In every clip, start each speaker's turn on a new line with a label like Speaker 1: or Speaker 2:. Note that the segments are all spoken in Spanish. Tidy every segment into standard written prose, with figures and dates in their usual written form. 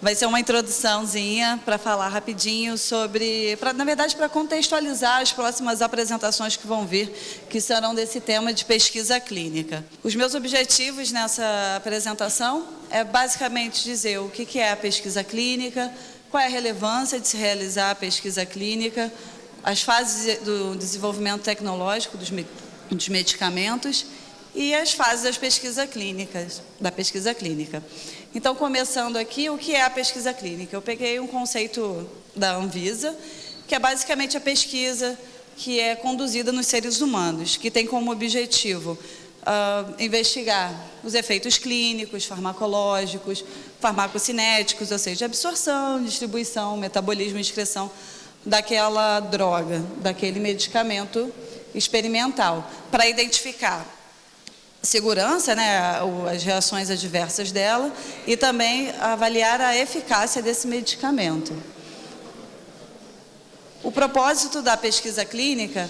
Speaker 1: Vai ser uma introduçãozinha para falar rapidinho sobre, na verdade, para contextualizar as próximas apresentações que vão vir, que serão desse tema de pesquisa clínica. Os meus objetivos nessa apresentação é basicamente dizer o que é a pesquisa clínica, qual é a relevância de se realizar a pesquisa clínica, as fases do desenvolvimento tecnológico dos medicamentos e as fases da pesquisa clínica. Então, começando aqui, o que é a pesquisa clínica? Eu peguei um conceito da Anvisa, que é basicamente a pesquisa que é conduzida nos seres humanos, que tem como objetivo investigar os efeitos clínicos, farmacológicos, farmacocinéticos, ou seja, absorção, distribuição, metabolismo e excreção daquela droga, daquele medicamento experimental, para identificar segurança, né, as reações adversas dela e também avaliar a eficácia desse medicamento. O propósito da pesquisa clínica,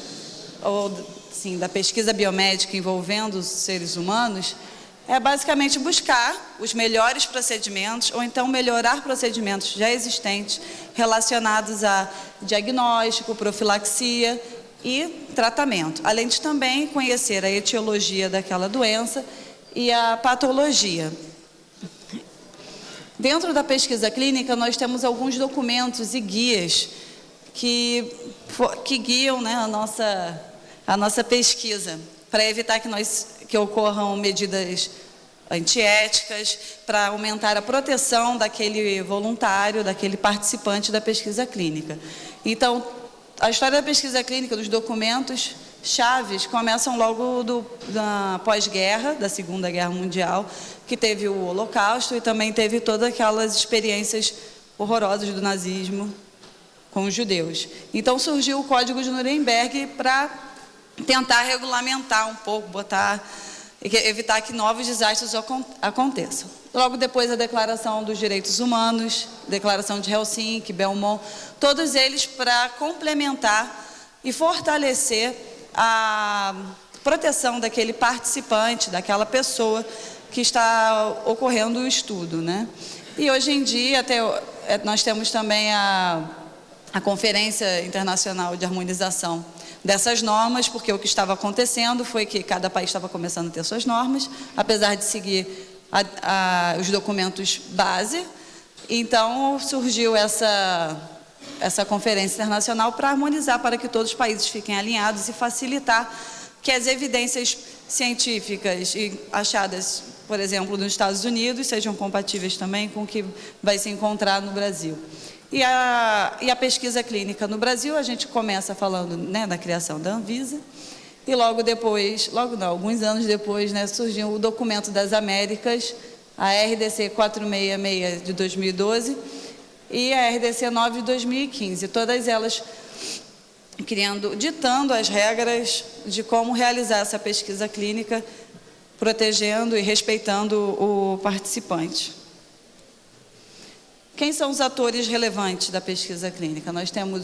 Speaker 1: ou sim, da pesquisa biomédica envolvendo os seres humanos, é basicamente buscar os melhores procedimentos ou então melhorar procedimentos já existentes relacionados a diagnóstico, profilaxia e tratamento, além de também conhecer a etiologia daquela doença e a patologia. Dentro da pesquisa clínica, nós temos alguns documentos e guias que guiam, né, a nossa pesquisa, para evitar que ocorram medidas antiéticas, para aumentar a proteção daquele voluntário, daquele participante da pesquisa clínica. Então, a história da pesquisa clínica, dos documentos chaves, começam logo da pós-guerra, da Segunda Guerra Mundial, que teve o Holocausto e também teve todas aquelas experiências horrorosas do nazismo com os judeus. Então surgiu o Código de Nuremberg para tentar regulamentar um pouco, evitar que novos desastres aconteçam. Logo depois a Declaração dos Direitos Humanos, Declaração de Helsinki, Belmont, todos eles para complementar e fortalecer a proteção daquele participante, daquela pessoa que está ocorrendo o estudo, né? E hoje em dia nós temos também a Conferência Internacional de Harmonização dessas normas, porque o que estava acontecendo foi que cada país estava começando a ter suas normas, apesar de seguir os documentos base. Então surgiu essa conferência internacional para harmonizar, para que todos os países fiquem alinhados e facilitar que as evidências científicas achadas, por exemplo, nos Estados Unidos, sejam compatíveis também com o que vai se encontrar no Brasil. E a pesquisa clínica no Brasil, a gente começa falando, né, da criação da Anvisa, e alguns anos depois, né, surgiu o Documento das Américas, a RDC 466 de 2012 e a RDC 9 de 2015, todas elas ditando as regras de como realizar essa pesquisa clínica, protegendo e respeitando o participante. Quem são os atores relevantes da pesquisa clínica? Nós temos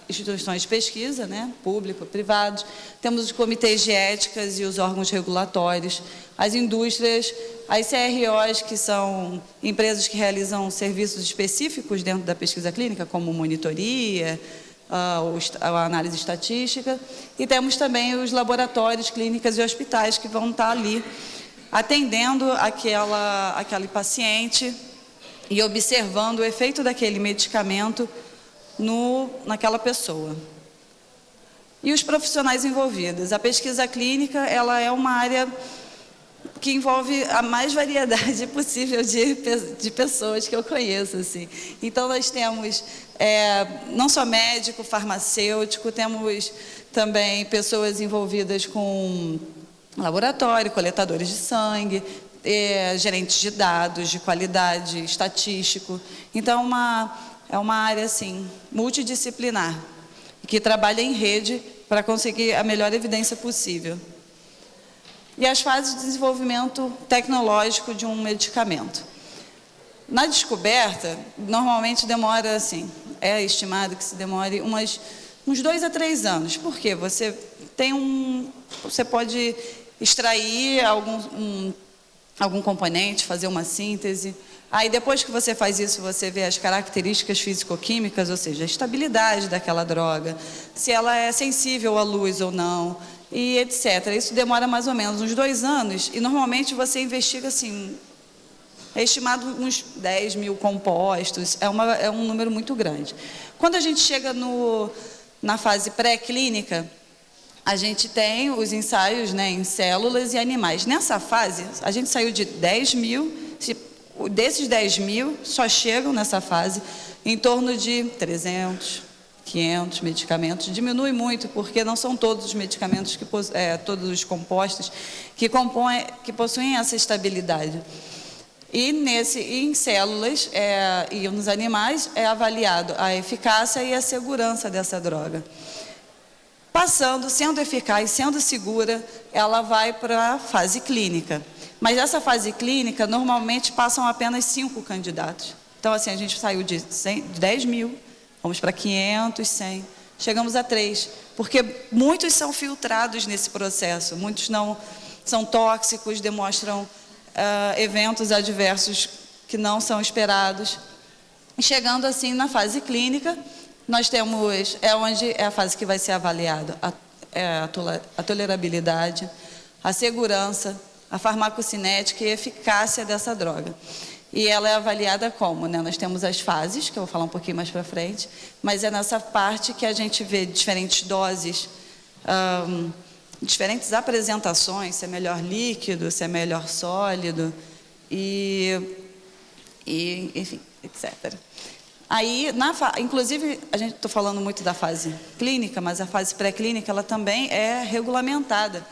Speaker 1: instituições de pesquisa, né, públicos, privados, temos os comitês de éticas e os órgãos regulatórios, as indústrias, as CROs, que são empresas que realizam serviços específicos dentro da pesquisa clínica, como monitoria, a análise estatística, e temos também os laboratórios, clínicas e hospitais que vão estar ali atendendo aquele paciente e observando o efeito daquele medicamento naquela pessoa. E os profissionais envolvidos. A pesquisa clínica, ela é uma área que envolve a mais variedade possível de pessoas que eu conheço, assim. Então, nós temos não só médico, farmacêutico, temos também pessoas envolvidas com laboratório, coletadores de sangue, gerentes de dados, de qualidade, estatístico. Então, é uma área assim, multidisciplinar, que trabalha em rede para conseguir a melhor evidência possível. E as fases de desenvolvimento tecnológico de um medicamento. Na descoberta, normalmente demora assim, é estimado que se demore uns 2 a 3 anos. Por quê? Você pode extrair algum componente, fazer uma síntese, Aí, depois que você faz isso, você vê as características físico-químicas, ou seja, a estabilidade daquela droga, se ela é sensível à luz ou não, e etc. Isso demora mais ou menos uns 2 anos, e normalmente você investiga assim, é estimado uns 10 mil compostos, é um número muito grande. Quando a gente chega na fase pré-clínica, a gente tem os ensaios, né, em células e animais. Nessa fase, a gente saiu de 10 mil, desses 10 mil, só chegam nessa fase em torno de 300, 500 medicamentos. Diminui muito, porque não são todos os medicamentos, todos os compostos que possuem essa estabilidade. E em células e nos animais é avaliado a eficácia e a segurança dessa droga. Sendo eficaz, sendo segura, ela vai para a fase clínica. Mas nessa fase clínica, normalmente passam apenas 5 candidatos. Então, assim, a gente saiu de 10 mil, vamos para 500, 100, chegamos a 3, porque muitos são filtrados nesse processo, muitos não são tóxicos, demonstram eventos adversos que não são esperados. E chegando assim na fase clínica, nós temos, onde é a fase que vai ser avaliado a tolerabilidade, a segurança, a farmacocinética e a eficácia dessa droga. E ela é avaliada como, né? Nós temos as fases, que eu vou falar um pouquinho mais para frente, mas é nessa parte que a gente vê diferentes doses, diferentes apresentações, se é melhor líquido, se é melhor sólido, enfim, etc. Aí, inclusive, a gente está falando muito da fase clínica, mas a fase pré-clínica, ela também é regulamentada.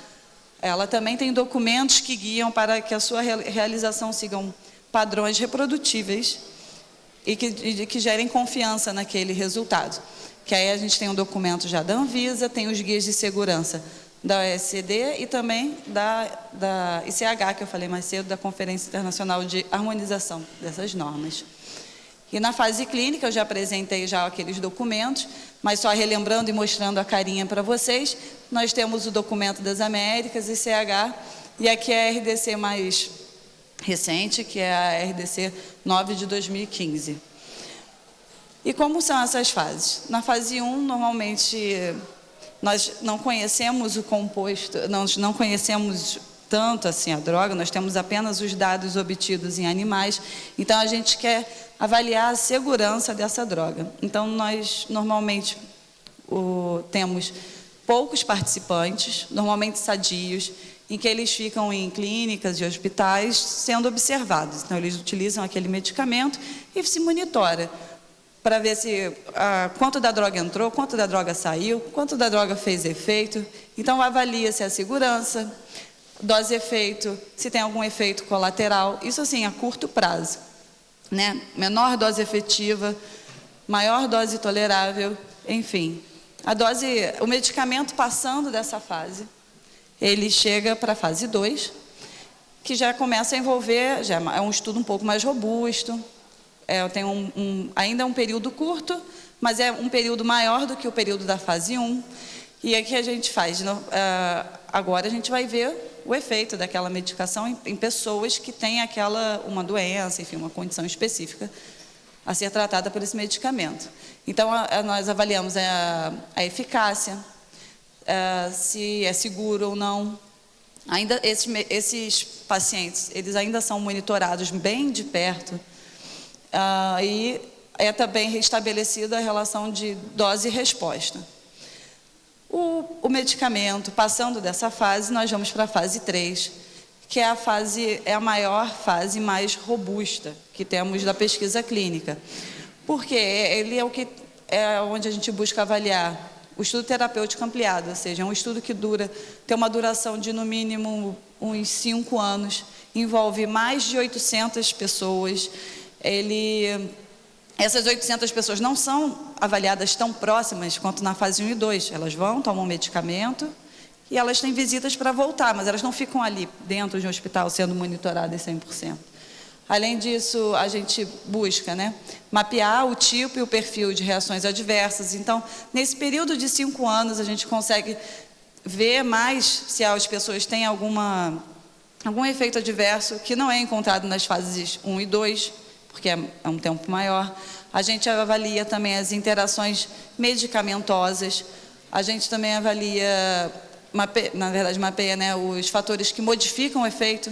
Speaker 1: Ela também tem documentos que guiam para que a sua realização sigam padrões reprodutíveis e que gerem confiança naquele resultado. Que aí a gente tem um documento já da Anvisa, tem os guias de segurança da OECD e também da ICH, que eu falei mais cedo, da Conferência Internacional de Harmonização dessas normas. E na fase clínica, eu já apresentei aqueles documentos, mas só relembrando e mostrando a carinha para vocês, nós temos o documento das Américas, ICH, e aqui é a RDC mais recente, que é a RDC 9 de 2015. E como são essas fases? Na fase 1, normalmente, nós não conhecemos o composto, nós não conhecemos tanto assim a droga, nós temos apenas os dados obtidos em animais, então a gente quer avaliar a segurança dessa droga. Então, nós normalmente temos poucos participantes, normalmente sadios, em que eles ficam em clínicas e hospitais sendo observados. Então, eles utilizam aquele medicamento e se monitora para ver quanto da droga entrou, quanto da droga saiu, quanto da droga fez efeito. Então, avalia-se a segurança, dose-efeito, se tem algum efeito colateral, isso assim, a curto prazo, né? Menor dose efetiva, maior dose tolerável, enfim. O medicamento passando dessa fase, ele chega para a fase 2, que já começa a envolver, já é um estudo um pouco mais robusto, tem ainda um período curto, mas é um período maior do que o período da fase 1. E aqui a gente faz, agora a gente vai ver o efeito daquela medicação em pessoas que têm uma doença, enfim, uma condição específica a ser tratada por esse medicamento. Então, nós avaliamos a eficácia, se é seguro ou não. Ainda esses pacientes, eles ainda são monitorados bem de perto, e é também restabelecida a relação de dose e resposta. O medicamento, passando dessa fase, nós vamos para a fase 3, que é a maior fase mais robusta que temos da pesquisa clínica. Porque ele é onde a gente busca avaliar o estudo terapêutico ampliado, ou seja, é um estudo que tem uma duração de no mínimo uns 5 anos, envolve mais de 800 pessoas. Essas 800 pessoas não são avaliadas tão próximas quanto na fase 1 e 2. Elas vão, tomam medicamento e elas têm visitas para voltar, mas elas não ficam ali dentro de um hospital sendo monitoradas 100%. Além disso, a gente busca, né, mapear o tipo e o perfil de reações adversas. Então, nesse período de 5 anos, a gente consegue ver mais se as pessoas têm algum efeito adverso que não é encontrado nas fases 1 e 2. porque é um tempo maior. A gente avalia também as interações medicamentosas. A gente também avalia, mapeia, né, os fatores que modificam o efeito,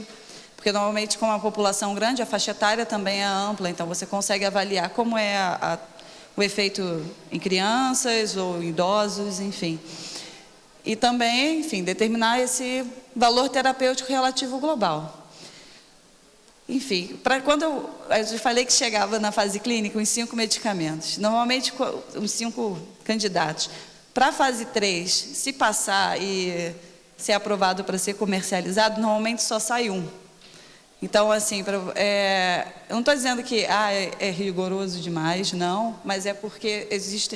Speaker 1: porque normalmente com uma população grande, a faixa etária também é ampla, então você consegue avaliar como é o efeito em crianças ou idosos, enfim. E também, enfim, determinar esse valor terapêutico relativo global. Enfim, quando eu falei que chegava na fase clínica, uns 5 medicamentos, normalmente uns 5 candidatos. Para a fase 3, se passar e ser aprovado para ser comercializado, normalmente só sai um. Então, assim, eu não estou dizendo que é rigoroso demais, não, mas é porque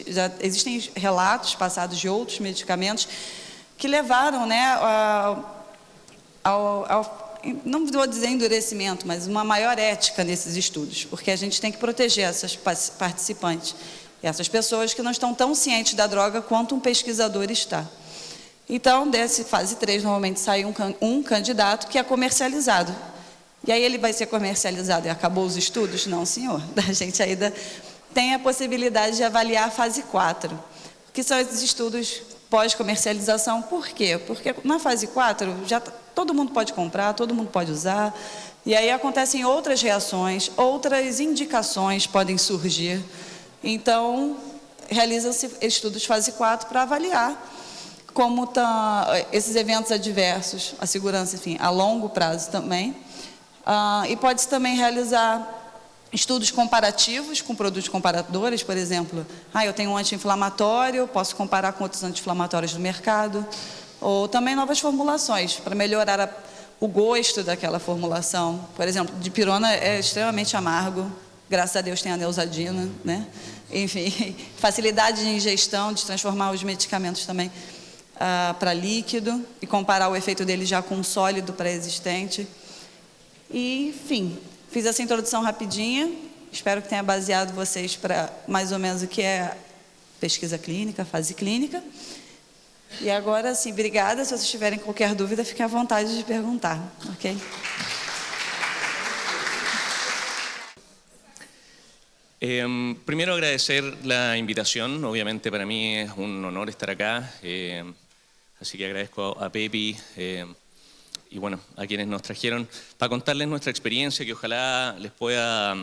Speaker 1: já existem relatos passados de outros medicamentos que levaram, né, não vou dizer endurecimento, mas uma maior ética nesses estudos, porque a gente tem que proteger essas participantes, essas pessoas que não estão tão cientes da droga quanto um pesquisador está. Então, dessa fase 3, normalmente sai um candidato que é comercializado. E aí ele vai ser comercializado e acabou os estudos? Não, senhor. A gente ainda tem a possibilidade de avaliar a fase 4, que são esses estudos pós-comercialização. Por quê? Porque na fase 4, todo mundo pode comprar, todo mundo pode usar, e aí acontecem outras reações, outras indicações podem surgir. Então, realizam-se estudos fase 4 para avaliar como estão esses eventos adversos, a segurança, enfim, a longo prazo também. E pode-se também realizar estudos comparativos com produtos comparadores, por exemplo, eu tenho um anti-inflamatório, posso comparar com outros anti-inflamatórios do mercado, ou também novas formulações, para melhorar o gosto daquela formulação. Por exemplo, dipirona é extremamente amargo, graças a Deus tem a Neosaldina, né? Enfim, facilidade de ingestão, de transformar os medicamentos também para líquido, e comparar o efeito dele já com um sólido pré-existente. E, enfim, fiz essa introdução rapidinha, espero que tenha baseado vocês para mais ou menos o que é pesquisa clínica, fase clínica. E agora, sim, obrigada. Se vocês tiverem qualquer dúvida, fiquem à vontade de perguntar, ok?
Speaker 2: Primero agradecer la invitación, obviamente para mí es un honor estar acá, así que agradezco a Pepi y bueno, a quienes nos trajeron para contarles nuestra experiencia, que ojalá les pueda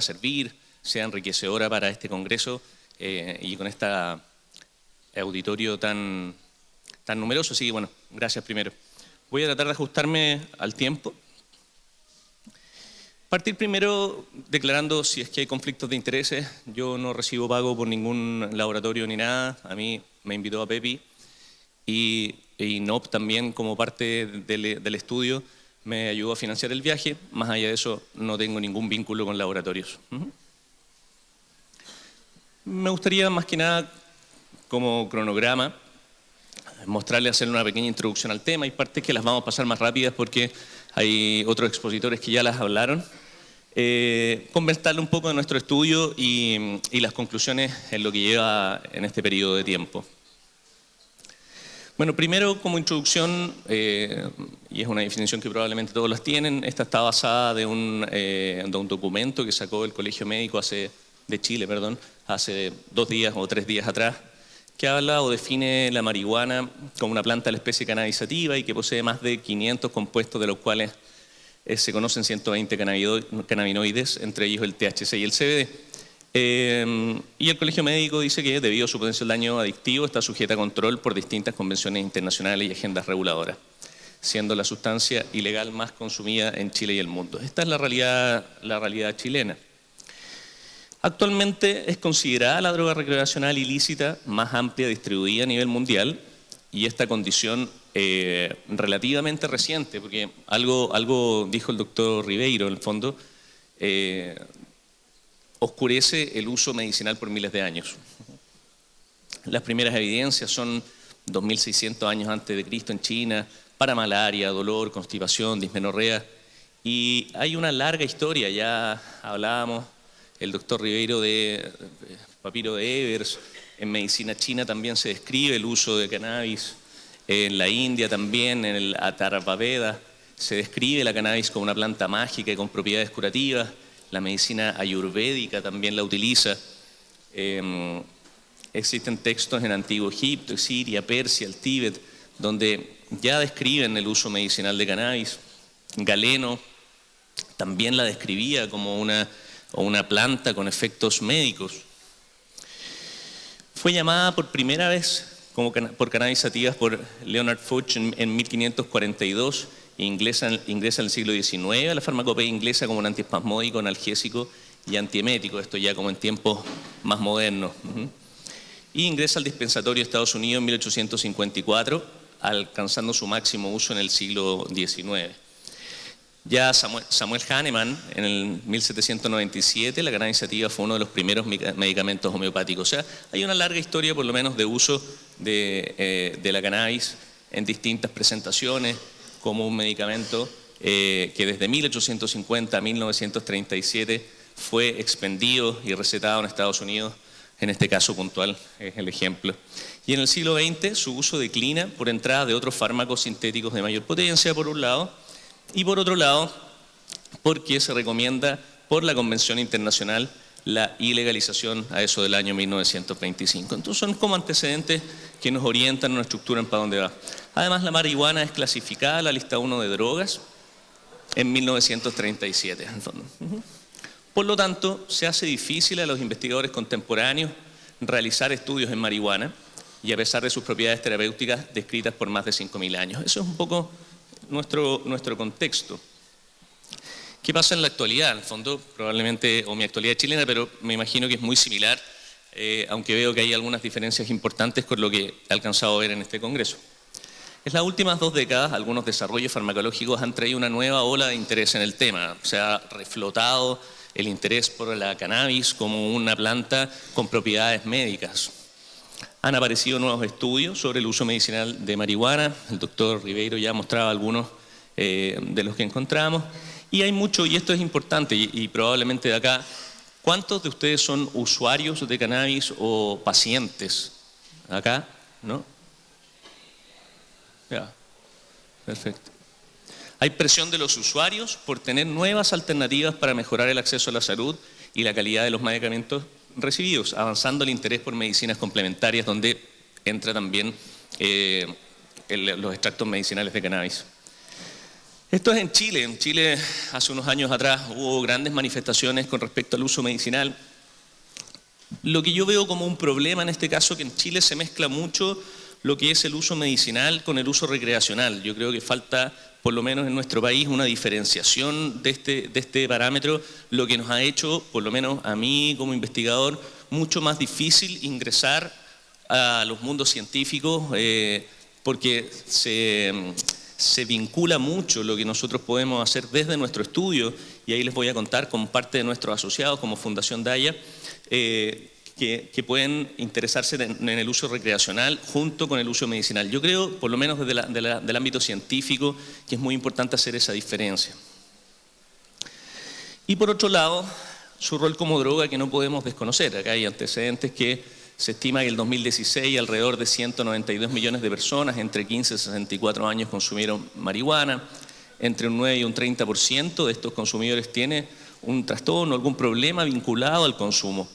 Speaker 2: servir, sea enriquecedora para este congreso y con este auditorio tan numeroso. Así que bueno, gracias primero. Voy a tratar de ajustarme al tiempo. Partir primero declarando si es que hay conflictos de intereses. Yo no recibo pago por ningún laboratorio ni nada. A mí me invitó a Pepi y INOP también, como parte del estudio, me ayudó a financiar el viaje. Más allá de eso, no tengo ningún vínculo con laboratorios. Me gustaría más que nada, como cronograma, mostrarles, hacer una pequeña introducción al tema. Hay partes que las vamos a pasar más rápidas porque hay otros expositores que ya las hablaron. Conversarle un poco de nuestro estudio y las conclusiones en lo que lleva en este periodo de tiempo. Bueno, primero como introducción, y es una definición que probablemente todos las tienen, esta está basada de un documento que sacó el Colegio Médico de Chile, hace 2 días o 3 días atrás, que habla o define la marihuana como una planta de la especie cannabisativa y que posee más de 500 compuestos, de los cuales se conocen 120 cannabinoides, entre ellos el THC y el CBD. Y el Colegio Médico dice que debido a su potencial daño adictivo está sujeta a control por distintas convenciones internacionales y agendas reguladoras, siendo la sustancia ilegal más consumida en Chile y el mundo. Esta es la realidad chilena. Actualmente es considerada la droga recreacional ilícita más amplia distribuida a nivel mundial, y esta condición relativamente reciente, porque algo dijo el doctor Ribeiro, en el fondo, oscurece el uso medicinal por miles de años. Las primeras evidencias son 2600 años antes de Cristo en China, para malaria, dolor, constipación, dismenorrea, y hay una larga historia. Ya hablábamos, el doctor Ribeiro, de papiro de Evers. En medicina china también se describe el uso de cannabis, en la India también, en el Atharvaveda, se describe la cannabis como una planta mágica y con propiedades curativas. la medicina ayurvédica también la utiliza. Existen textos en Antiguo Egipto, Siria, Persia, el Tíbet, donde ya describen el uso medicinal de cannabis. Galeno también la describía como una planta con efectos médicos. Fue llamada por primera vez por cannabis sativas por Leonard Fuchs en 1542 e ingresa en el siglo XIX a la farmacopea inglesa como un antiespasmódico, analgésico y antiemético, esto ya como en tiempos más modernos. Y ingresa al dispensatorio de Estados Unidos en 1854, alcanzando su máximo uso en el siglo XIX. Ya Samuel Hahnemann, en el 1797, la cannabis sativa fue uno de los primeros medicamentos homeopáticos. O sea, hay una larga historia, por lo menos, de uso de la cannabis en distintas presentaciones como un medicamento que desde 1850 a 1937 fue expendido y recetado en Estados Unidos. En este caso puntual es el ejemplo. Y en el siglo XX su uso declina por entrada de otros fármacos sintéticos de mayor potencia, por un lado, y por otro lado, porque se recomienda por la Convención Internacional la ilegalización a eso del año 1925. Entonces son como antecedentes que nos orientan una estructura en para dónde va. Además, la marihuana es clasificada a la lista 1 de drogas en 1937, en el fondo. Por lo tanto, se hace difícil a los investigadores contemporáneos realizar estudios en marihuana y a pesar de sus propiedades terapéuticas descritas por más de 5.000 años. Eso es un poco nuestro contexto. ¿Qué pasa en la actualidad? En el fondo, probablemente, o mi actualidad chilena, pero me imagino que es muy similar, aunque veo que hay algunas diferencias importantes con lo que he alcanzado a ver en este congreso. En las últimas 2 décadas, algunos desarrollos farmacológicos han traído una nueva ola de interés en el tema. Se ha reflotado el interés por la cannabis como una planta con propiedades médicas. Han aparecido nuevos estudios sobre el uso medicinal de marihuana. El doctor Ribeiro ya mostraba algunos de los que encontramos. Y hay mucho, y esto es importante, y probablemente de acá, ¿cuántos de ustedes son usuarios de cannabis o pacientes? ¿Acá? ¿No? Ya, perfecto. Hay presión de los usuarios por tener nuevas alternativas para mejorar el acceso a la salud y la calidad de los medicamentos recibidos, avanzando el interés por medicinas complementarias, donde entra también los extractos medicinales de cannabis. Esto es en Chile. En Chile, hace unos años atrás, hubo grandes manifestaciones con respecto al uso medicinal. Lo que yo veo como un problema en este caso, que en Chile se mezcla mucho lo que es el uso medicinal con el uso recreacional. Yo creo que falta, por lo menos en nuestro país, una diferenciación de este parámetro, lo que nos ha hecho, por lo menos a mí como investigador, mucho más difícil ingresar a los mundos científicos porque se vincula mucho lo que nosotros podemos hacer desde nuestro estudio, y ahí les voy a contar como parte de nuestros asociados como Fundación Daya, que pueden interesarse en el uso recreacional junto con el uso medicinal. Yo creo, por lo menos desde del ámbito científico, que es muy importante hacer esa diferencia. Y por otro lado, su rol como droga que no podemos desconocer. Acá hay antecedentes que se estima que en el 2016 alrededor de 192 millones de personas entre 15 y 64 años consumieron marihuana. Entre un 9 y un 30% de estos consumidores tiene un trastorno, algún problema vinculado al consumo.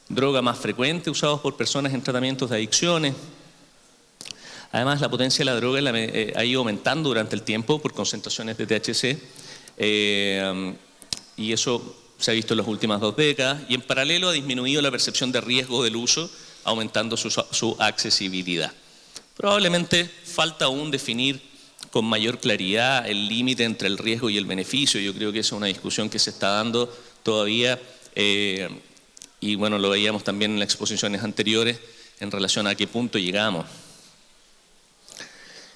Speaker 2: Droga más frecuente usados por personas en tratamientos de adicciones. Además, la potencia de la droga ha ido aumentando durante el tiempo por concentraciones de THC y eso se ha visto en las últimas 2 décadas, y en paralelo ha disminuido la percepción de riesgo del uso, aumentando su accesibilidad. Probablemente falta aún definir con mayor claridad el límite entre el riesgo y el beneficio. Yo creo que esa es una discusión que se está dando todavía y bueno, lo veíamos también en las exposiciones anteriores en relación a qué punto llegamos.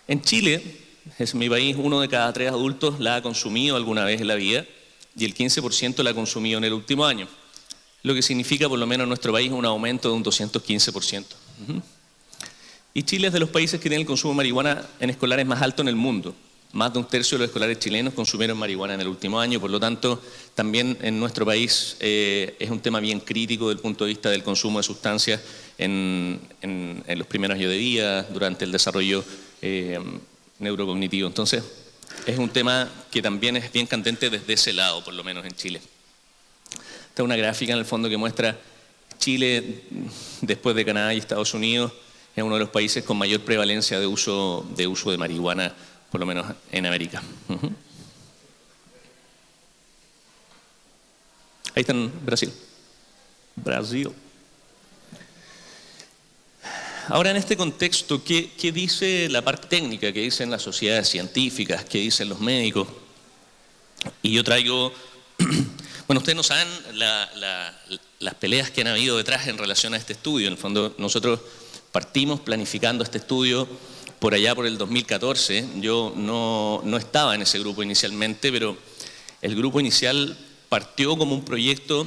Speaker 2: En Chile, es mi país, 1 de cada 3 adultos la ha consumido alguna vez en la vida y el 15% la ha consumido en el último año, lo que significa por lo menos en nuestro país un aumento de un 215%. Y Chile es de los países que tienen el consumo de marihuana en escolares más alto en el mundo. Más de un tercio de los escolares chilenos consumieron marihuana en el último año, por lo tanto, también en nuestro país es un tema bien crítico desde el punto de vista del consumo de sustancias en los primeros años de vida, durante el desarrollo neurocognitivo. Entonces, es un tema que también es bien candente desde ese lado, por lo menos en Chile. Esta es una gráfica en el fondo que muestra Chile, después de Canadá y Estados Unidos, es uno de los países con mayor prevalencia de uso de marihuana, por lo menos en América. Ahí está en Brasil. Brasil. Ahora, en este contexto, ¿qué dice la parte técnica? ¿Qué dicen las sociedades científicas? ¿Qué dicen los médicos? Y yo traigo... Bueno, ustedes no saben las peleas que han habido detrás en relación a este estudio. En el fondo, nosotros partimos planificando este estudio por allá por el 2014. Yo no estaba en ese grupo inicialmente, pero el grupo inicial partió como un proyecto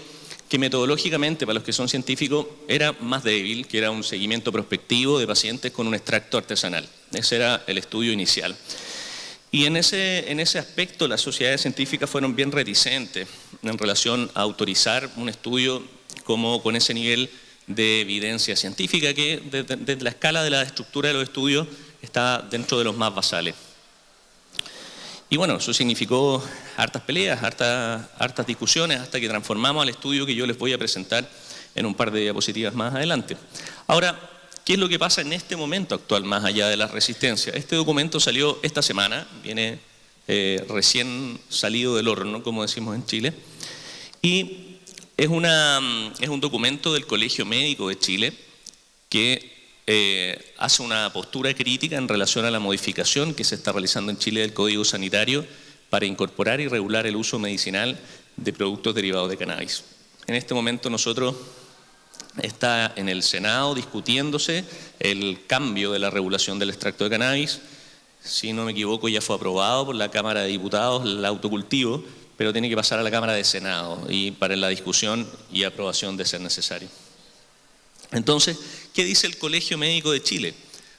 Speaker 2: que metodológicamente, para los que son científicos, era más débil, que era un seguimiento prospectivo de pacientes con un extracto artesanal. Ese era el estudio inicial. Y en ese aspecto las sociedades científicas fueron bien reticentes en relación a autorizar un estudio como con ese nivel de evidencia científica que desde la escala de la estructura de los estudios está dentro de los más basales. Y bueno, eso significó hartas peleas, hartas discusiones, hasta que transformamos al estudio que yo les voy a presentar en un par de diapositivas más adelante. Ahora, ¿qué es lo que pasa en este momento actual, más allá de las resistencias? Este documento salió esta semana, viene recién salido del horno, como decimos en Chile, y es un documento del Colegio Médico de Chile que hace una postura crítica en relación a la modificación que se está realizando en Chile del Código Sanitario para incorporar y regular el uso medicinal de productos derivados de cannabis. En este momento nosotros está en el Senado discutiéndose el cambio de la regulación del extracto de cannabis. Si no me equivoco, ya fue aprobado por la Cámara de Diputados el autocultivo, pero tiene que pasar a la Cámara de Senado y para la discusión y aprobación de ser necesario. Entonces, ¿qué dice el Colegio Médico de Chile?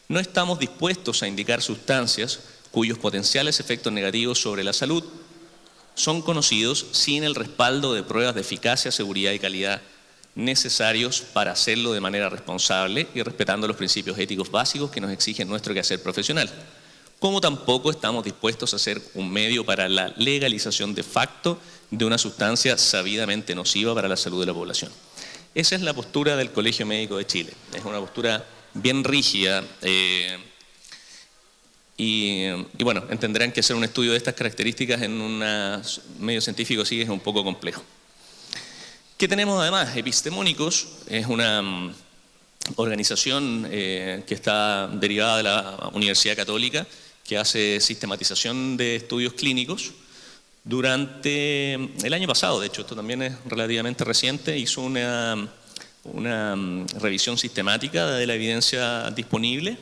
Speaker 2: No estamos dispuestos a indicar sustancias cuyos potenciales efectos negativos sobre la salud son conocidos sin el respaldo de pruebas de eficacia, seguridad y calidad necesarios para hacerlo de manera responsable y respetando los principios éticos básicos que nos exigen nuestro quehacer profesional. Como tampoco estamos dispuestos a ser un medio para la legalización de facto de una sustancia sabidamente nociva para la salud de la población. Esa es la postura del Colegio Médico de Chile. Es una postura bien rígida y bueno, entenderán que hacer un estudio de estas características en un medio científico así es un poco complejo. ¿Qué tenemos además? Epistemónicos es una organización que está derivada de la Universidad Católica que hace sistematización de estudios clínicos. Durante el año pasado, de hecho, esto también es relativamente reciente, hizo una revisión sistemática de la evidencia disponible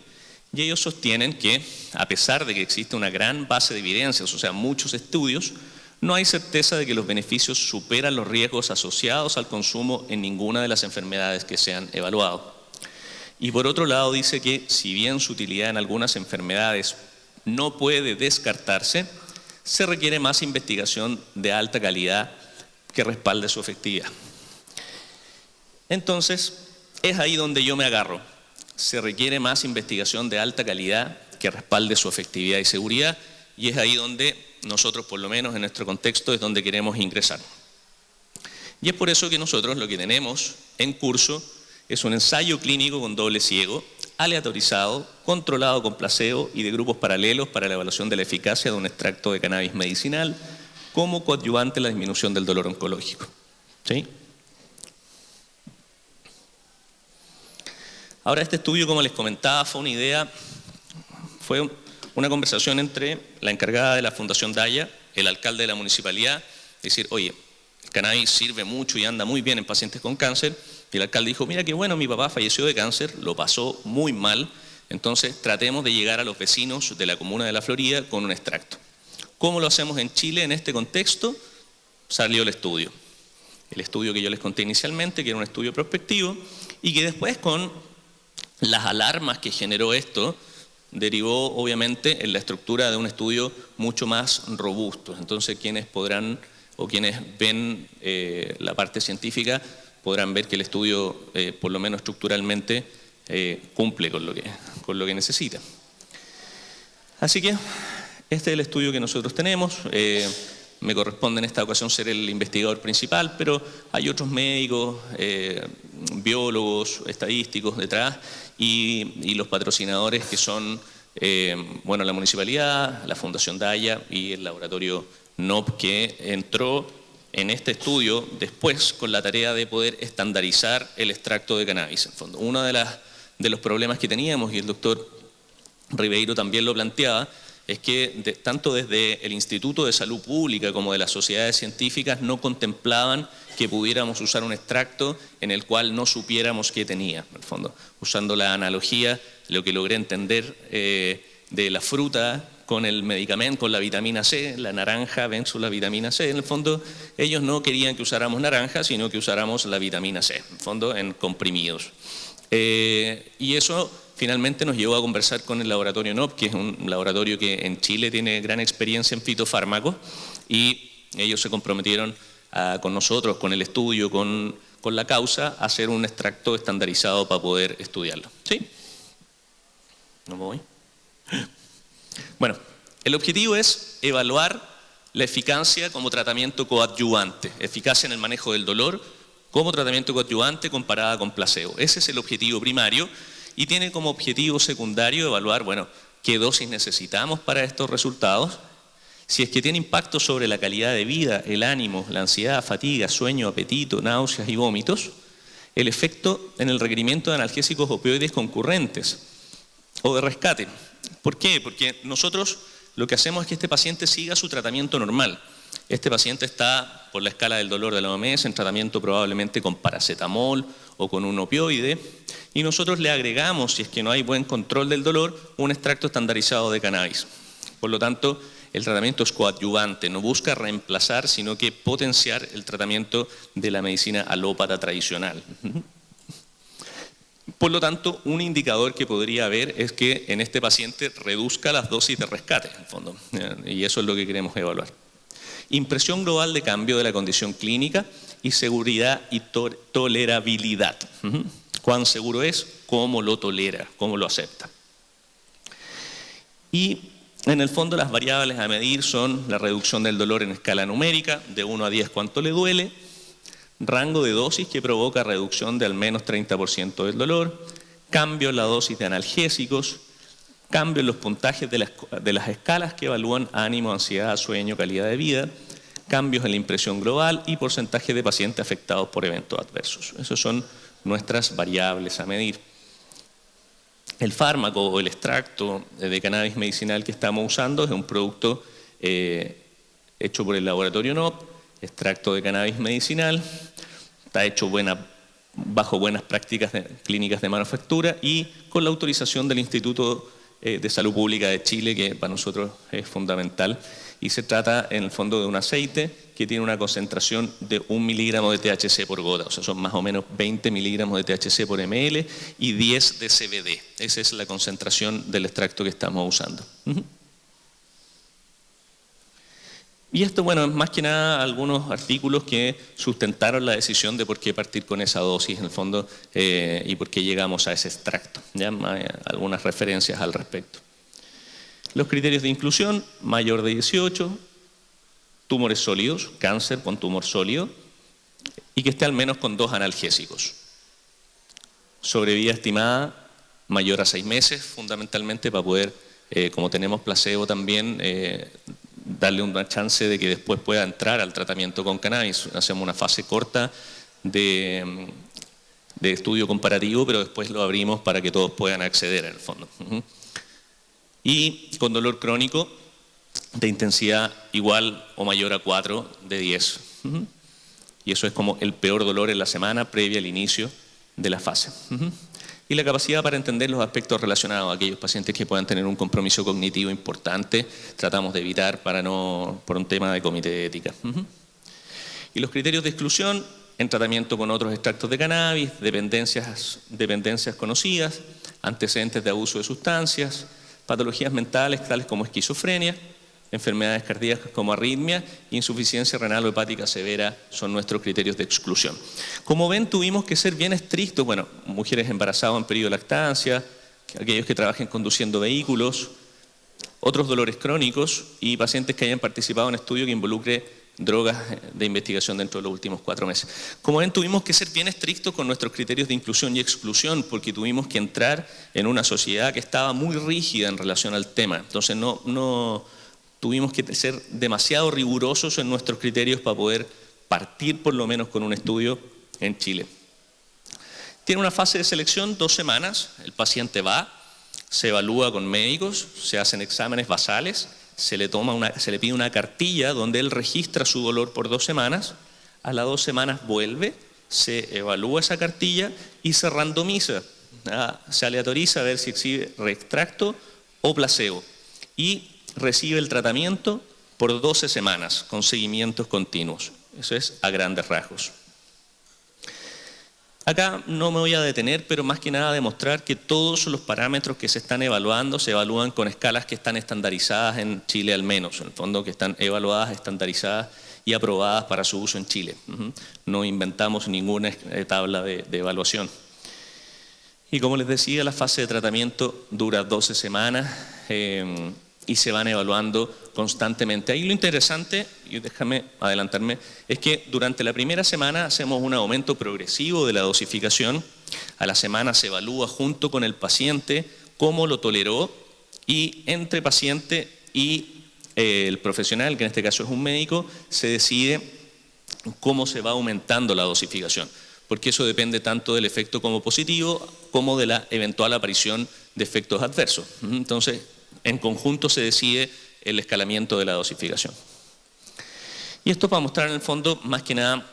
Speaker 2: y ellos sostienen que, a pesar de que existe una gran base de evidencias, o sea, muchos estudios, no hay certeza de que los beneficios superan los riesgos asociados al consumo en ninguna de las enfermedades que se han evaluado. Y por otro lado dice que, si bien su utilidad en algunas enfermedades no puede descartarse, se requiere más investigación de alta calidad que respalde su efectividad. Entonces, es ahí donde yo me agarro. Se requiere más investigación de alta calidad que respalde su efectividad y seguridad, y es ahí donde nosotros, por lo menos en nuestro contexto, es donde queremos ingresar. Y es por eso que nosotros lo que tenemos en curso es un ensayo clínico con doble ciego, aleatorizado, controlado con placebo y de grupos paralelos para la evaluación de la eficacia de un extracto de cannabis medicinal como coadyuvante en la disminución del dolor oncológico. ¿Sí? Ahora, este estudio, como les comentaba, fue una conversación entre la encargada de la Fundación Daya, el alcalde de la municipalidad, decir, oye, el cannabis sirve mucho y anda muy bien en pacientes con cáncer. Y el alcalde dijo, mira qué bueno, mi papá falleció de cáncer, lo pasó muy mal, entonces tratemos de llegar a los vecinos de la comuna de La Florida con un extracto. ¿Cómo lo hacemos en Chile en este contexto? Salió el estudio que yo les conté inicialmente, que era un estudio prospectivo, y que después con las alarmas que generó esto, derivó obviamente en la estructura de un estudio mucho más robusto. Entonces quienes podrán, o quienes ven la parte científica, podrán ver que el estudio, por lo menos estructuralmente, cumple con lo que necesita. Así que este es el estudio que nosotros tenemos. me corresponde en esta ocasión ser el investigador principal, pero hay otros médicos, biólogos, estadísticos detrás y los patrocinadores que son bueno, la municipalidad, la Fundación Daya y el laboratorio NOP, que entró en este estudio después con la tarea de poder estandarizar el extracto de cannabis. En fondo, uno de los problemas que teníamos, y el doctor Ribeiro también lo planteaba, es que tanto desde el Instituto de Salud Pública como de las sociedades científicas no contemplaban que pudiéramos usar un extracto en el cual no supiéramos qué tenía. En el fondo, usando la analogía, lo que logré entender de la fruta con el medicamento, con la vitamina C, la naranja versus la vitamina C. En el fondo, ellos no querían que usáramos naranja, sino que usáramos la vitamina C, en el fondo, en comprimidos. Y eso finalmente nos llevó a conversar con el laboratorio NOP, que es un laboratorio que en Chile tiene gran experiencia en fitofármacos, y ellos se comprometieron con nosotros, con el estudio, con la causa, a hacer un extracto estandarizado para poder estudiarlo. ¿Sí? ¿No me voy? Bueno, el objetivo es evaluar la eficacia como tratamiento coadyuvante, eficacia en el manejo del dolor como tratamiento coadyuvante comparada con placebo. Ese es el objetivo primario y tiene como objetivo secundario evaluar, bueno, qué dosis necesitamos para estos resultados, si es que tiene impacto sobre la calidad de vida, el ánimo, la ansiedad, fatiga, sueño, apetito, náuseas y vómitos, el efecto en el requerimiento de analgésicos opioides concurrentes o de rescate. ¿Por qué? Porque nosotros lo que hacemos es que este paciente siga su tratamiento normal. Este paciente está, por la escala del dolor de la OMS, en tratamiento probablemente con paracetamol o con un opioide, y nosotros le agregamos, si es que no hay buen control del dolor, un extracto estandarizado de cannabis. Por lo tanto, el tratamiento es coadyuvante, no busca reemplazar, sino que potenciar el tratamiento de la medicina alópata tradicional. Por lo tanto, un indicador que podría haber es que en este paciente reduzca las dosis de rescate, en el fondo, y eso es lo que queremos evaluar. Impresión global de cambio de la condición clínica y seguridad y tolerabilidad. ¿Cuán seguro es? ¿Cómo lo tolera? ¿Cómo lo acepta? Y en el fondo las variables a medir son la reducción del dolor en escala numérica, de 1 a 10 cuánto le duele, rango de dosis que provoca reducción de al menos 30% del dolor, cambio en la dosis de analgésicos, cambio en los puntajes de las escalas que evalúan ánimo, ansiedad, sueño, calidad de vida, cambios en la impresión global y porcentaje de pacientes afectados por eventos adversos. Esas son nuestras variables a medir. El fármaco o el extracto de cannabis medicinal que estamos usando es un producto hecho por el laboratorio NOP, extracto de cannabis medicinal, está hecho bajo buenas prácticas clínicas de manufactura y con la autorización del Instituto de Salud Pública de Chile, que para nosotros es fundamental, y se trata en el fondo de un aceite que tiene una concentración de 1 miligramo de THC por gota, o sea, son más o menos 20 miligramos de THC por ml y 10 de CBD. Esa es la concentración del extracto que estamos usando. Y esto, bueno, es más que nada algunos artículos que sustentaron la decisión de por qué partir con esa dosis, en el fondo, y por qué llegamos a ese extracto. ¿Ya? Algunas referencias al respecto. Los criterios de inclusión: mayor de 18, tumores sólidos, cáncer con tumor sólido, y que esté al menos con 2 analgésicos. Sobrevida estimada mayor a 6 meses, fundamentalmente para poder, como tenemos placebo también, darle una chance de que después pueda entrar al tratamiento con cannabis. Hacemos una fase corta de estudio comparativo, pero después lo abrimos para que todos puedan acceder en el fondo. Y con dolor crónico de intensidad igual o mayor a 4 de 10. Y eso es como el peor dolor en la semana previa al inicio de la fase. Y la capacidad para entender los aspectos relacionados a aquellos pacientes que puedan tener un compromiso cognitivo importante, tratamos de evitar por un tema de comité de ética. Y los criterios de exclusión: en tratamiento con otros extractos de cannabis, dependencias conocidas, antecedentes de abuso de sustancias, patologías mentales tales como esquizofrenia, enfermedades cardíacas como arritmia, insuficiencia renal o hepática severa son nuestros criterios de exclusión. Como ven, tuvimos que ser bien estrictos, bueno, mujeres embarazadas en periodo de lactancia, aquellos que trabajen conduciendo vehículos, otros dolores crónicos y pacientes que hayan participado en estudio que involucre drogas de investigación dentro de los últimos 4 meses. Como ven, tuvimos que ser bien estrictos con nuestros criterios de inclusión y exclusión porque tuvimos que entrar en una sociedad que estaba muy rígida en relación al tema. Entonces no tuvimos que ser demasiado rigurosos en nuestros criterios para poder partir por lo menos con un estudio en Chile. Tiene una fase de selección, 2 semanas, el paciente va, se evalúa con médicos, se hacen exámenes basales, se le pide una cartilla donde él registra su dolor por 2 semanas, a las 2 semanas vuelve, se evalúa esa cartilla y se randomiza, se aleatoriza a ver si exhibe reextracto o placebo y recibe el tratamiento por 12 semanas con seguimientos continuos. Eso es a grandes rasgos. Acá no me voy a detener, pero más que nada demostrar que todos los parámetros que se están evaluando se evalúan con escalas que están estandarizadas en Chile al menos, en el fondo que están evaluadas, estandarizadas y aprobadas para su uso en Chile. No inventamos ninguna tabla de evaluación. Y como les decía, la fase de tratamiento dura 12 semanas y se van evaluando constantemente. Ahí lo interesante, y déjame adelantarme, es que durante la primera semana hacemos un aumento progresivo de la dosificación. A la semana se evalúa junto con el paciente cómo lo toleró y entre paciente y el profesional, que en este caso es un médico, se decide cómo se va aumentando la dosificación, porque eso depende tanto del efecto como positivo como de la eventual aparición de efectos adversos. Entonces, en conjunto se decide el escalamiento de la dosificación. Y esto para mostrar en el fondo, más que nada,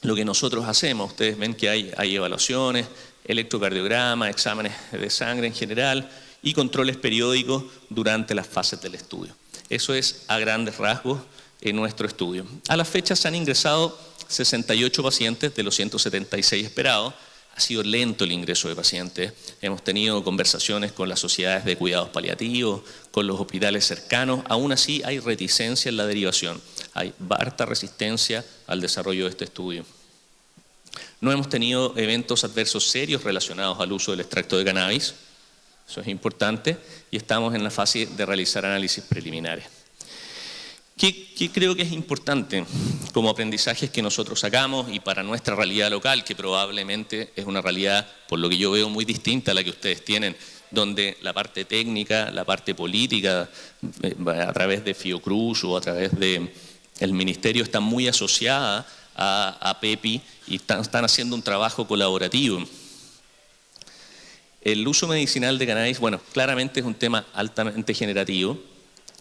Speaker 2: lo que nosotros hacemos. Ustedes ven que hay evaluaciones, electrocardiograma, exámenes de sangre en general y controles periódicos durante las fases del estudio. Eso es a grandes rasgos en nuestro estudio. A la fecha se han ingresado 68 pacientes de los 176 esperados. Ha sido lento el ingreso de pacientes. Hemos tenido conversaciones con las sociedades de cuidados paliativos, con los hospitales cercanos. Aún así hay reticencia en la derivación. Hay harta resistencia al desarrollo de este estudio. No hemos tenido eventos adversos serios relacionados al uso del extracto de cannabis. Eso es importante. Y estamos en la fase de realizar análisis preliminares. ¿Qué creo que es importante como aprendizajes que nosotros sacamos y para nuestra realidad local, que probablemente es una realidad, por lo que yo veo, muy distinta a la que ustedes tienen, donde la parte técnica, la parte política, a través de Fiocruz o a través del ministerio, está muy asociada a PEPI y están haciendo un trabajo colaborativo. El uso medicinal de cannabis, bueno, claramente es un tema altamente generativo,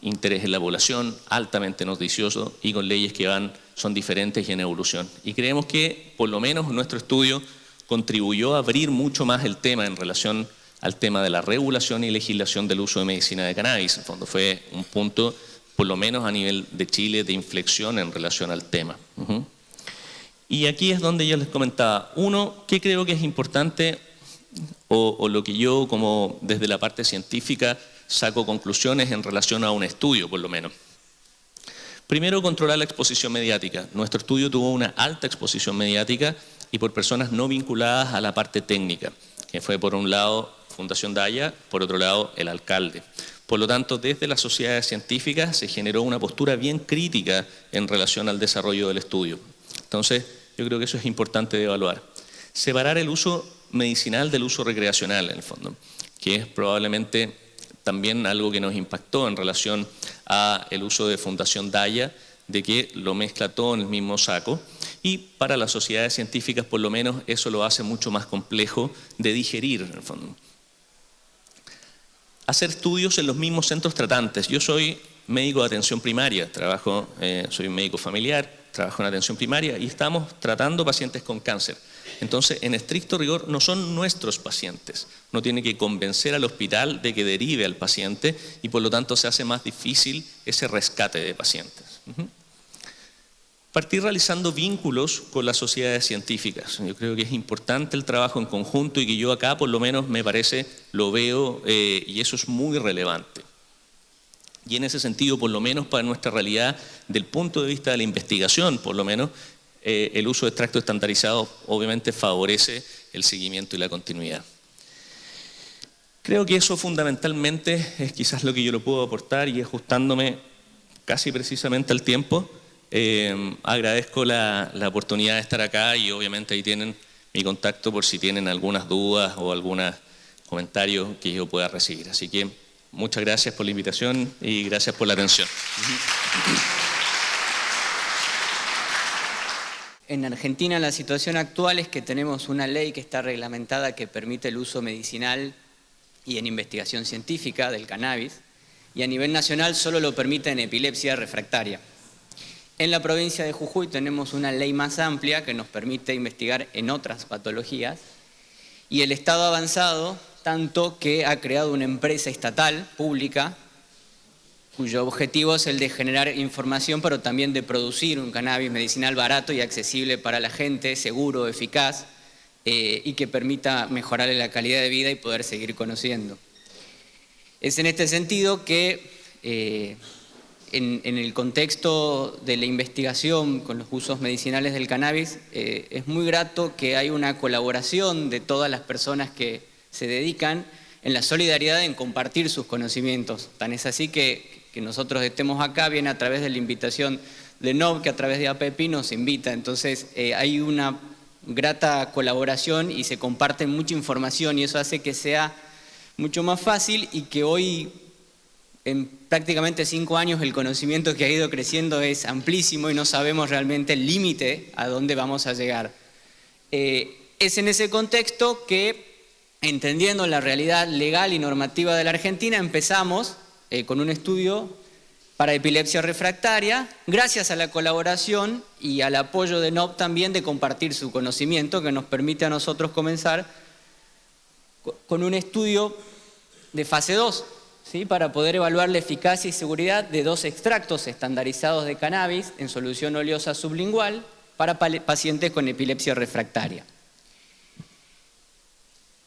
Speaker 2: interés en la población, altamente noticioso y con leyes que son diferentes y en evolución. Y creemos que, por lo menos nuestro estudio, contribuyó a abrir mucho más el tema en relación al tema de la regulación y legislación del uso de medicina de cannabis. En fondo fue un punto, por lo menos a nivel de Chile, de inflexión en relación al tema. Y aquí es donde yo les comentaba, uno, ¿qué creo que es importante o lo que yo, como desde la parte científica, saco conclusiones en relación a un estudio, por lo menos? Primero, controlar la exposición mediática. Nuestro estudio tuvo una alta exposición mediática y por personas no vinculadas a la parte técnica, que fue por un lado Fundación Daya, por otro lado el alcalde. Por lo tanto, desde las sociedades científicas se generó una postura bien crítica en relación al desarrollo del estudio. Entonces, yo creo que eso es importante de evaluar. Separar el uso medicinal del uso recreacional, en el fondo, que es probablemente también algo que nos impactó en relación al uso de Fundación Daya, de que lo mezcla todo en el mismo saco, y para las sociedades científicas por lo menos eso lo hace mucho más complejo de digerir en el fondo. Hacer estudios en los mismos centros tratantes. Yo soy médico de atención primaria, soy médico familiar, trabajo en atención primaria y estamos tratando pacientes con cáncer. Entonces, en estricto rigor, no son nuestros pacientes. Uno tiene que convencer al hospital de que derive al paciente y por lo tanto se hace más difícil ese rescate de pacientes. Partir realizando vínculos con las sociedades científicas. Yo creo que es importante el trabajo en conjunto y que yo acá por lo menos me parece, lo veo y eso es muy relevante. Y en ese sentido, por lo menos para nuestra realidad, del punto de vista de la investigación, por lo menos, el uso de extractos estandarizados obviamente favorece el seguimiento y la continuidad. Creo que eso fundamentalmente es quizás lo que yo lo puedo aportar y ajustándome casi precisamente al tiempo. Agradezco la oportunidad de estar acá y obviamente ahí tienen mi contacto por si tienen algunas dudas o algunos comentarios que yo pueda recibir. Así que muchas gracias por la invitación y gracias por la atención.
Speaker 3: En Argentina la situación actual es que tenemos una ley que está reglamentada que permite el uso medicinal y en investigación científica del cannabis, y a nivel nacional solo lo permite en epilepsia refractaria. En la provincia de Jujuy tenemos una ley más amplia que nos permite investigar en otras patologías, y el Estado ha avanzado tanto que ha creado una empresa estatal, pública, cuyo objetivo es el de generar información, pero también de producir un cannabis medicinal barato y accesible para la gente, seguro, eficaz, y que permita mejorarle la calidad de vida y poder seguir conociendo. Es en este sentido que en el contexto de la investigación con los usos medicinales del cannabis, es muy grato que hay una colaboración de todas las personas que se dedican en la solidaridad en compartir sus conocimientos. Tan es así que nosotros estemos acá viene a través de la invitación de NOV, que a través de APPI nos invita. Entonces hay una grata colaboración y se comparte mucha información y eso hace que sea mucho más fácil y que hoy en prácticamente 5 años el conocimiento que ha ido creciendo es amplísimo y no sabemos realmente el límite a dónde vamos a llegar. Es en ese contexto que, entendiendo la realidad legal y normativa de la Argentina, empezamos con un estudio para epilepsia refractaria, gracias a la colaboración y al apoyo de NOV también de compartir su conocimiento, que nos permite a nosotros comenzar con un estudio de fase 2, ¿sí? Para poder evaluar la eficacia y seguridad de 2 extractos estandarizados de cannabis en solución oleosa sublingual para pacientes con epilepsia refractaria.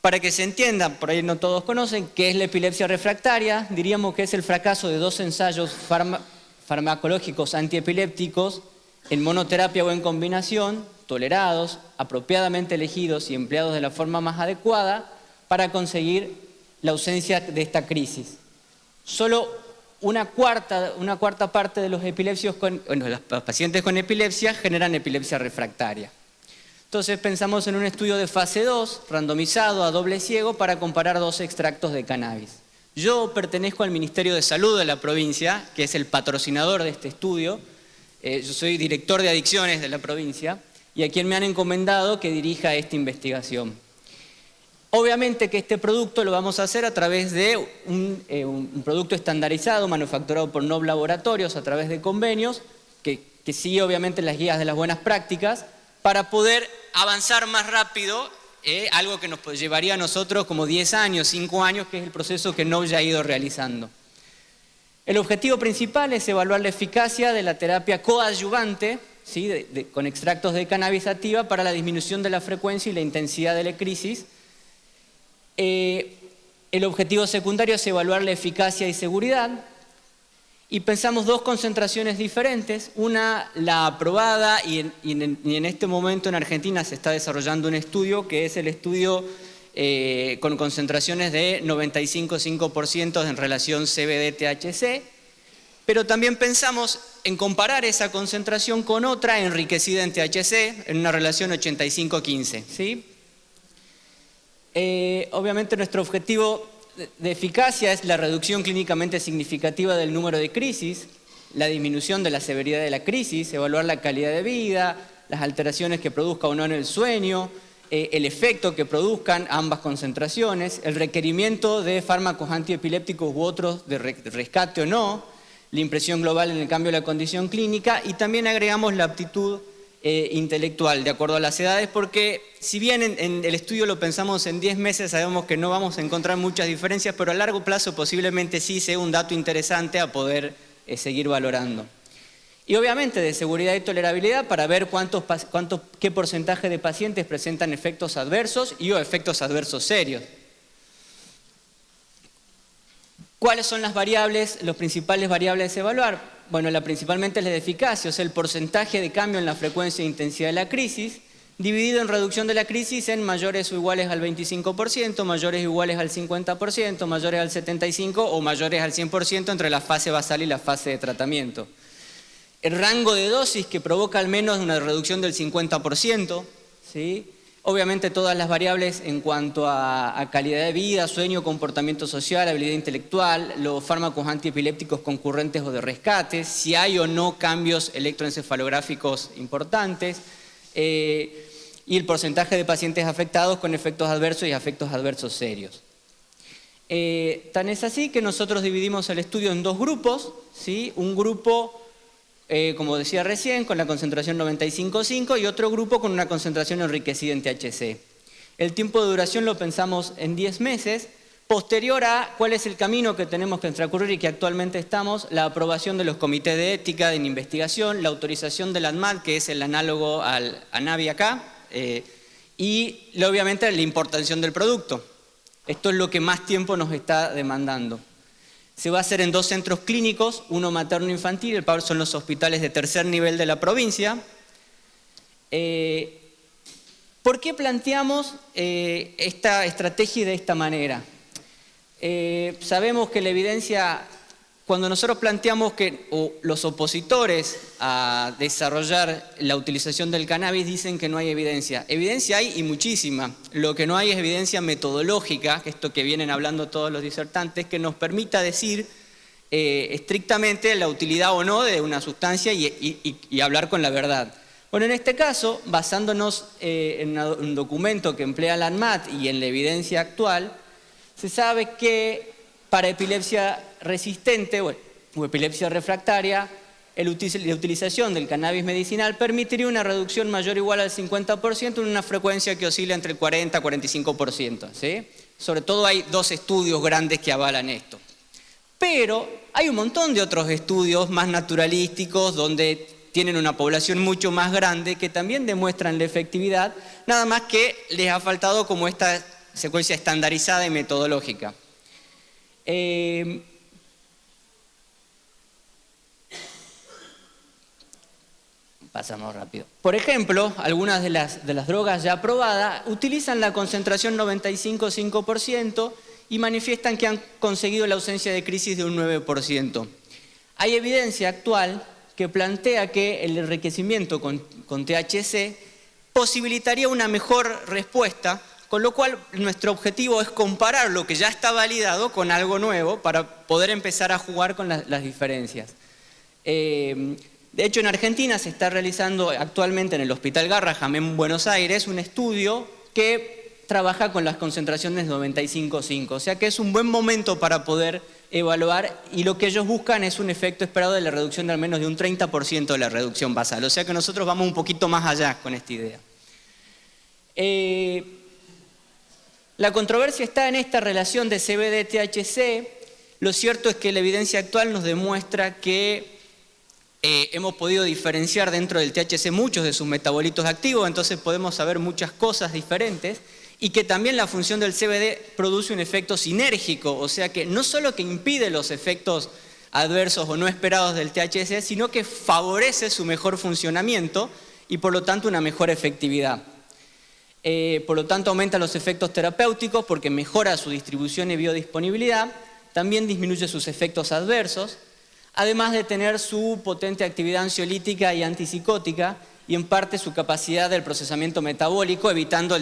Speaker 3: Para que se entienda, por ahí no todos conocen, qué es la epilepsia refractaria, diríamos que es el fracaso de 2 ensayos farmacológicos antiepilépticos en monoterapia o en combinación, tolerados, apropiadamente elegidos y empleados de la forma más adecuada para conseguir la ausencia de esta crisis. Solo una cuarta parte de los los pacientes con epilepsia generan epilepsia refractaria. Entonces pensamos en un estudio de fase 2, randomizado a doble ciego, para comparar 2 extractos de cannabis. Yo pertenezco al Ministerio de Salud de la provincia, que es el patrocinador de este estudio. Yo soy director de adicciones de la provincia y a quien me han encomendado que dirija esta investigación. Obviamente que este producto lo vamos a hacer a través de un producto estandarizado, manufacturado por NOV Laboratorios, a través de convenios, que sigue obviamente las guías de las buenas prácticas, para poder avanzar más rápido, algo que nos llevaría a nosotros como 10 años, 5 años, que es el proceso que NOV ya ha ido realizando. El objetivo principal es evaluar la eficacia de la terapia coadyuvante, ¿sí? con extractos de cannabis sativa para la disminución de la frecuencia y la intensidad de la crisis. El objetivo secundario es evaluar la eficacia y seguridad. Y pensamos 2 concentraciones diferentes, una la aprobada y en este momento en Argentina se está desarrollando un estudio que es el estudio con concentraciones de 95,5% en relación CBD-THC, pero también pensamos en comparar esa concentración con otra enriquecida en THC en una relación 85-15, ¿sí? Obviamente nuestro objetivo de eficacia es la reducción clínicamente significativa del número de crisis, la disminución de la severidad de la crisis, evaluar la calidad de vida, las alteraciones que produzca o no en el sueño, el efecto que produzcan ambas concentraciones, el requerimiento de fármacos antiepilépticos u otros de rescate o no, la impresión global en el cambio de la condición clínica y también agregamos la aptitud intelectual de acuerdo a las edades, porque si bien en el estudio lo pensamos en 10 meses, sabemos que no vamos a encontrar muchas diferencias, pero a largo plazo posiblemente sí sea un dato interesante a poder seguir valorando. Y obviamente de seguridad y tolerabilidad para ver qué porcentaje de pacientes presentan efectos adversos y o efectos adversos serios. ¿Cuáles son las variables, los principales variables a evaluar? Bueno, principalmente es la de eficacia, o sea, el porcentaje de cambio en la frecuencia e intensidad de la crisis, dividido en reducción de la crisis en mayores o iguales al 25%, mayores o iguales al 50%, mayores al 75% o mayores al 100% entre la fase basal y la fase de tratamiento. El rango de dosis que provoca al menos una reducción del 50%, ¿sí? Obviamente todas las variables en cuanto a calidad de vida, sueño, comportamiento social, habilidad intelectual, los fármacos antiepilépticos concurrentes o de rescate, si hay o no cambios electroencefalográficos importantes, y el porcentaje de pacientes afectados con efectos adversos y efectos adversos serios. Tan es así que nosotros dividimos el estudio en dos grupos, ¿sí? Un grupo, como decía recién, con la concentración 95,5 y otro grupo con una concentración enriquecida en THC. El tiempo de duración lo pensamos en 10 meses, posterior a cuál es el camino que tenemos que transcurrir y que actualmente estamos, la aprobación de los comités de ética en investigación, la autorización del ANMAT, que es el análogo al ANAVI acá, y obviamente la importación del producto. Esto es lo que más tiempo nos está demandando. Se va a hacer en 2 centros clínicos, uno materno-infantil, el PAUR son los hospitales de tercer nivel de la provincia. ¿Por qué planteamos esta estrategia de esta manera? Sabemos que la evidencia, cuando nosotros planteamos que los opositores a desarrollar la utilización del cannabis dicen que no hay evidencia. Evidencia hay y muchísima. Lo que no hay es evidencia metodológica, esto que vienen hablando todos los disertantes, que nos permita decir estrictamente la utilidad o no de una sustancia y hablar con la verdad. Bueno, en este caso, basándonos en un documento que emplea la ANMAT y en la evidencia actual, se sabe que para epilepsia resistente o epilepsia refractaria, la utilización del cannabis medicinal permitiría una reducción mayor o igual al 50% en una frecuencia que oscila entre el 40 y 45%. ¿Sí? Sobre todo hay 2 estudios grandes que avalan esto. Pero hay un montón de otros estudios más naturalísticos donde tienen una población mucho más grande que también demuestran la efectividad, nada más que les ha faltado como esta secuencia estandarizada y metodológica. Pasamos rápido. Por ejemplo, algunas de las drogas ya aprobadas utilizan la concentración 95,5% y manifiestan que han conseguido la ausencia de crisis de un 9%. Hay evidencia actual que plantea que el enriquecimiento con THC posibilitaría una mejor respuesta, con lo cual nuestro objetivo es comparar lo que ya está validado con algo nuevo para poder empezar a jugar con las diferencias. De hecho, en Argentina se está realizando actualmente en el Hospital Garrahan en Buenos Aires un estudio que trabaja con las concentraciones 95,5, o sea que es un buen momento para poder evaluar, y lo que ellos buscan es un efecto esperado de la reducción de al menos de un 30% de la reducción basal, o sea que nosotros vamos un poquito más allá con esta idea. La controversia está en esta relación de CBD-THC. Lo cierto es que la evidencia actual nos demuestra que hemos podido diferenciar dentro del THC muchos de sus metabolitos activos, entonces podemos saber muchas cosas diferentes, y que también la función del CBD produce un efecto sinérgico, o sea que no solo que impide los efectos adversos o no esperados del THC, sino que favorece su mejor funcionamiento y por lo tanto una mejor efectividad. Por lo tanto aumenta los efectos terapéuticos porque mejora su distribución y biodisponibilidad, también disminuye sus efectos adversos, además de tener su potente actividad ansiolítica y antipsicótica y en parte su capacidad del procesamiento metabólico, evitando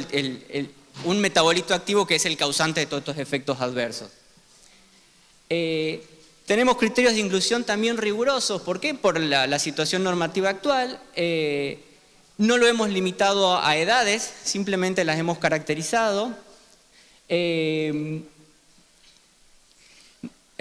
Speaker 3: un metabolito activo que es el causante de todos estos efectos adversos. Tenemos criterios de inclusión también rigurosos. ¿Por qué? Por la situación normativa actual. No lo hemos limitado a edades, simplemente las hemos caracterizado. El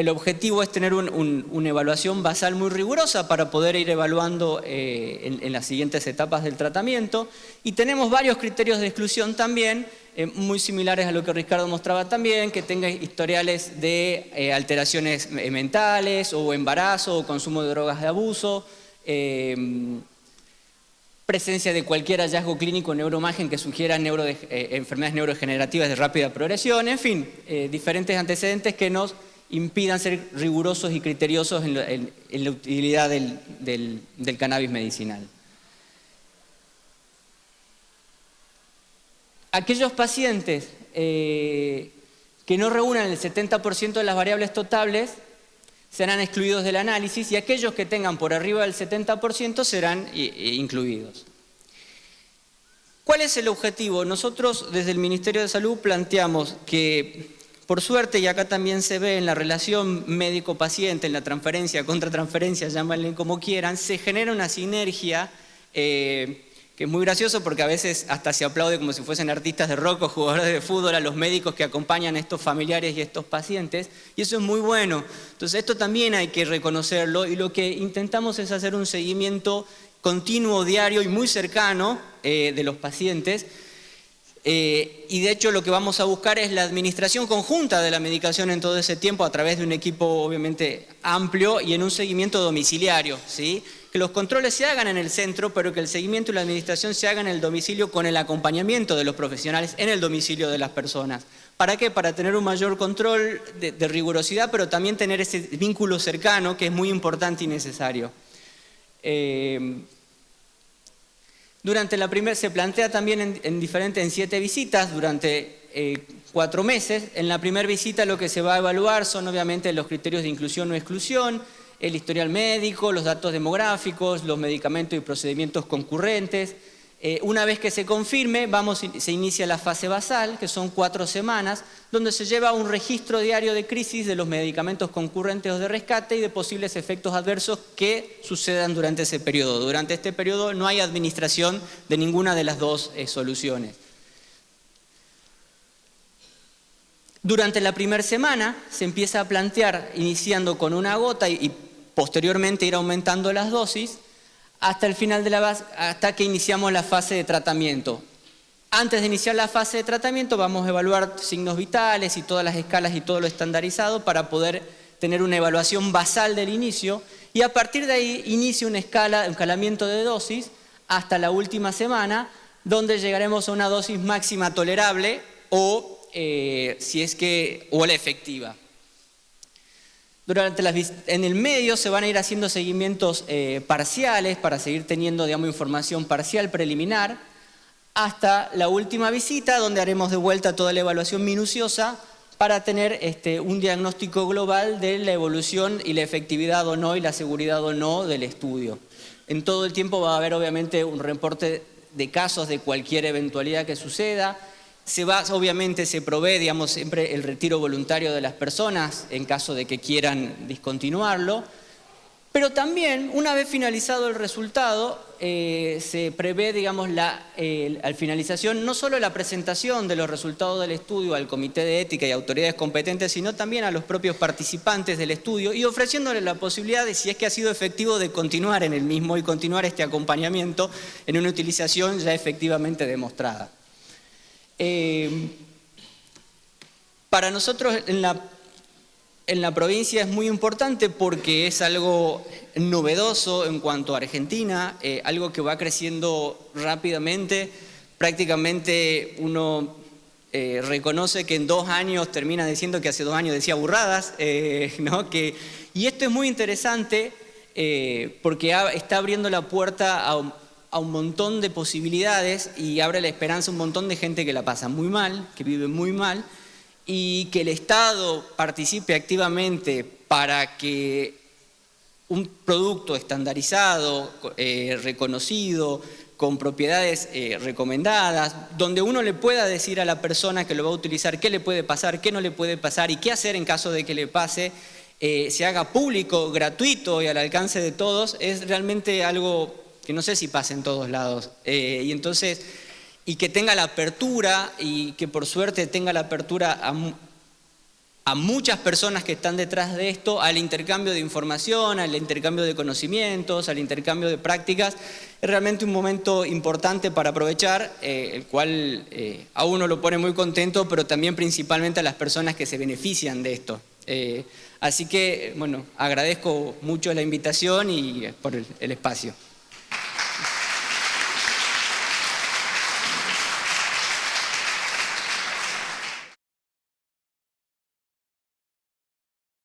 Speaker 3: objetivo es tener una evaluación basal muy rigurosa para poder ir evaluando en las siguientes etapas del tratamiento. Y tenemos varios criterios de exclusión también, muy similares a lo que Ricardo mostraba también, que tenga historiales de alteraciones mentales o embarazo o consumo de drogas de abuso, presencia de cualquier hallazgo clínico neuroimagen que sugiera enfermedades neurodegenerativas de rápida progresión, en fin, diferentes antecedentes que nos impidan ser rigurosos y criteriosos en la utilidad del cannabis medicinal. Aquellos pacientes que no reúnan el 70% de las variables totales serán excluidos del análisis y aquellos que tengan por arriba del 70% serán incluidos. ¿Cuál es el objetivo? Nosotros desde el Ministerio de Salud planteamos que, por suerte, y acá también se ve en la relación médico-paciente, en la transferencia, contratransferencia, llámenle como quieran, se genera una sinergia que es muy gracioso porque a veces hasta se aplaude como si fuesen artistas de rock o jugadores de fútbol a los médicos que acompañan a estos familiares y a estos pacientes, y eso es muy bueno. Entonces esto también hay que reconocerlo y lo que intentamos es hacer un seguimiento continuo, diario y muy cercano de los pacientes. Y de hecho lo que vamos a buscar es la administración conjunta de la medicación en todo ese tiempo a través de un equipo obviamente amplio y en un seguimiento domiciliario, ¿sí? Que los controles se hagan en el centro, pero que el seguimiento y la administración se hagan en el domicilio con el acompañamiento de los profesionales en el domicilio de las personas. ¿Para qué? Para tener un mayor control de rigurosidad, pero también tener ese vínculo cercano que es muy importante y necesario. Durante la primera, se plantea también en 7 visitas durante 4 meses. En la primera visita lo que se va a evaluar son obviamente los criterios de inclusión o exclusión, el historial médico, los datos demográficos, los medicamentos y procedimientos concurrentes. Una vez que se confirme, se inicia la fase basal, que son 4 semanas, donde se lleva un registro diario de crisis de los medicamentos concurrentes o de rescate y de posibles efectos adversos que sucedan durante ese periodo. Durante este periodo no hay administración de ninguna de las dos soluciones. Durante la primera semana se empieza a plantear, iniciando con una gota y posteriormente ir aumentando las dosis, hasta el final de hasta que iniciamos la fase de tratamiento. Antes de iniciar la fase de tratamiento vamos a evaluar signos vitales y todas las escalas y todo lo estandarizado para poder tener una evaluación basal del inicio y a partir de ahí inicia un escalamiento de dosis hasta la última semana donde llegaremos a una dosis máxima tolerable o la efectiva. En el medio se van a ir haciendo seguimientos parciales para seguir teniendo, digamos, información parcial preliminar hasta la última visita donde haremos de vuelta toda la evaluación minuciosa para tener un diagnóstico global de la evolución y la efectividad o no y la seguridad o no del estudio. En todo el tiempo va a haber obviamente un reporte de casos de cualquier eventualidad que suceda. Obviamente se provee, digamos, siempre el retiro voluntario de las personas en caso de que quieran discontinuarlo, pero también una vez finalizado el resultado se prevé, digamos, al finalización no solo la presentación de los resultados del estudio al Comité de Ética y autoridades competentes, sino también a los propios participantes del estudio y ofreciéndoles la posibilidad de, si es que ha sido efectivo, de continuar en el mismo y continuar este acompañamiento en una utilización ya efectivamente demostrada. Para nosotros en la provincia es muy importante porque es algo novedoso en cuanto a Argentina, algo que va creciendo rápidamente. Prácticamente uno reconoce que en 2 años termina diciendo que hace 2 años decía burradas, ¿no? Y esto es muy interesante porque está abriendo la puerta a un montón de posibilidades y abre la esperanza a un montón de gente que la pasa muy mal, que vive muy mal, y que el Estado participe activamente para que un producto estandarizado, reconocido, con propiedades recomendadas, donde uno le pueda decir a la persona que lo va a utilizar qué le puede pasar, qué no le puede pasar y qué hacer en caso de que le pase, se haga público, gratuito y al alcance de todos, es realmente algo que no sé si pasa en todos lados. Y que tenga la apertura y que por suerte tenga la apertura a muchas personas que están detrás de esto, al intercambio de información, al intercambio de conocimientos, al intercambio de prácticas, es realmente un momento importante para aprovechar, el cual a uno lo pone muy contento, pero también principalmente a las personas que se benefician de esto. Así que, bueno, agradezco mucho la invitación y por el espacio.